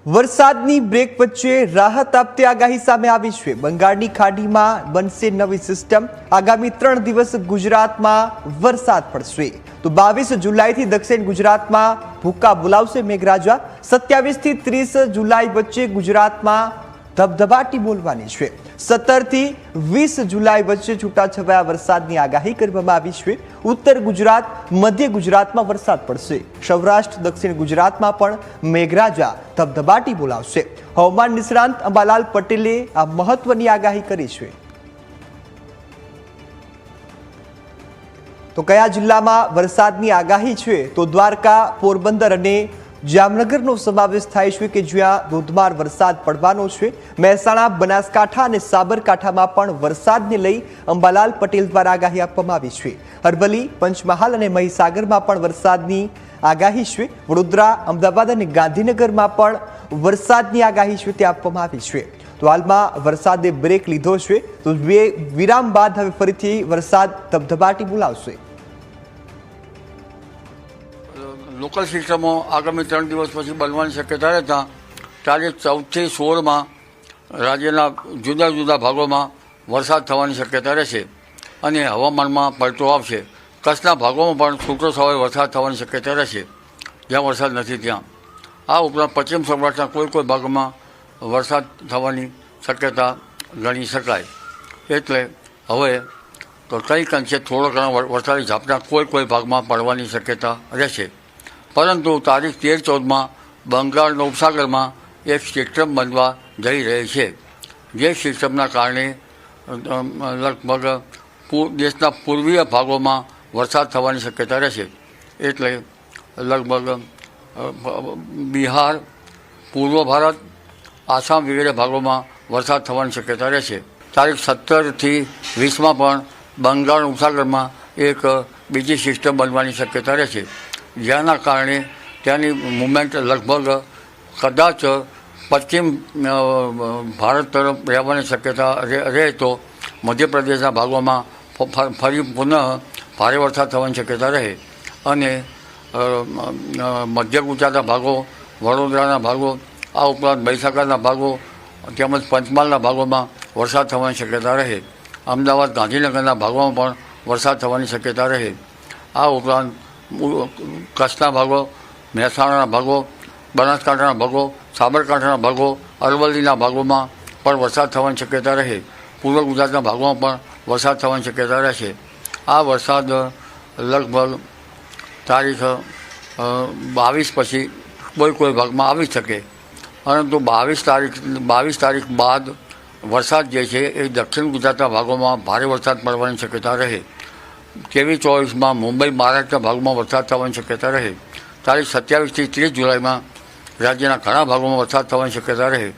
વરસાદની બ્રેક વચ્ચે રાહત આપતી આગાહી સામે આવી છે। બંગાળની ખાડીમાં બનશે નવી સિસ્ટમ। આગામી 3 દિવસ ગુજરાતમાં વરસાદ પડશે તો 22 જુલાઈથી દક્ષિણ ગુજરાતમાં ભૂકા બોલાવશે મેઘરાજા। 27 થી 30 જુલાઈ વચ્ચે ગુજરાતમાં ધબધબાટી બોલવાની છે। 17 થી 20 જુલાઈ વચ્ચે છૂટાછવાયા વરસાદની આગાહી કરવામાં આવી છે। उत्तर गुजरात मध्य गुजरात में वरसाद पड़शे। सौराष्ट्र दक्षिण गुजरात में पण मेघराजा धबधबाटी बोलावशे। हवामान निष्णात अंबालाल पटेले आ महत्वनी आगाही करी छे। तो कया जिल्लामां वरसादनी आगाही छे तो द्वारका, पोरबंदर अने जामनगरनो समावेश थाय छे के ज्यां धोधमार वरसाद पड़वानो छे। महेसाणा, बनासकांठा अने साबरकांठामां पण वरसादने लई अंबालाल पटेल द्वारा आगाही आपवामां आवी छे। अरवली, पंचमहाल अने महीसागरमां पण वरसादनी आगाही छे। वडोदरा, अमदावाद अने गांधीनगरमां पण वरसादनी आगाही छे ते आपवामां आवी छे। तो हालमां वरसादे ब्रेक लीधो छे तो विराम बाद हवे फरीथी वरसाद धबधबाटी बोलावशे। लोकल सिस्टमों आगामी 3 दिवस पछी बनवानी शक्यता रहता तारीख 14 થી 16 में राज्यना जुदा जुदा भागों में वरसाद थवानी शक्यता रहेशे अने हवामान में पलटो आवशे। कच्छना भागों में पण छूटो छवायो वरसाद थवानी शक्यता रहेशे ज्यां वरसाद नथी त्यां। आ उपरांत पश्चिम सौराष्ट्રના कोई भाग में वरसाद थवानी शक्यता गणी शकाय। एटले हवे तो कंईक अंशे थोड़ो घणो वरसादी झापटा कोई भाग में पड़वानी शक्यता रहेशे। परंतु तारीख 13-14 में बंगाळ उपसागर में एक सिस्टम बनवा जई रही है। जे सिस्टमना कारणे लगभग देशना पूर्वीय भागों में वरसाद थवानी शक्यता रहेशे। एटले लगभग बिहार, पूर्व भारत, आसाम वगैरह भागों में वरसाद थवानी शक्यता रहेशे। तारीख 17 થી 20 में पण बंगाळ उपसागर में एक बीजी सिस्टम बनवानी शक्यता रहेशे ज्याना कारणे त्यानी मूवमेंट लगभग कदाच पश्चिम भारत तरफ रहवानी शक्यता रहे तो मध्य प्रदेशना भागों में फरी पुनः भारे वरसाद थवानी शक्यता रहे अने मध्य गुजरातना भागों, वडोदराना भागों, आ उपरांत महीसागरना भागों તેમજ પંચમહાલના ભાગોમાં વરસાદ થવાની શક્યતા રહે। અમદાવાદ, ગાંધીનગરના ભાગોમાં પણ વરસાદ થવાની શક્યતા રહે। આ ઉપરાંત કચ્છના ભાગો, મહેસાણાના ભાગો, બનાસકાંઠાના ભાગો, સાબરકાંઠાના ભાગો, અરવલ્લીના ભાગોમાં પણ વરસાદ થવાની શક્યતા રહે। પૂર્વ ગુજરાતના ભાગોમાં પણ વરસાદ થવાની શક્યતા રહેશે। આ વરસાદ લગભગ તારીખ 22 પછી કોઈ ભાગમાં આવી શકે। परंतु 22 तारीख बाद वरसाद जे छे ए दक्षिण गुजरातना भागों में भारे वरसाद पड़वानी शक्यता रहे। 23-24 में मुंबई, महाराष्ट्र भाग में वरसाद थवानी शक्यता रहे। तारीख 27 થી 30 जुलाई में राज्यना घणा भागों में वरसाद थवानी शक्यता रहे।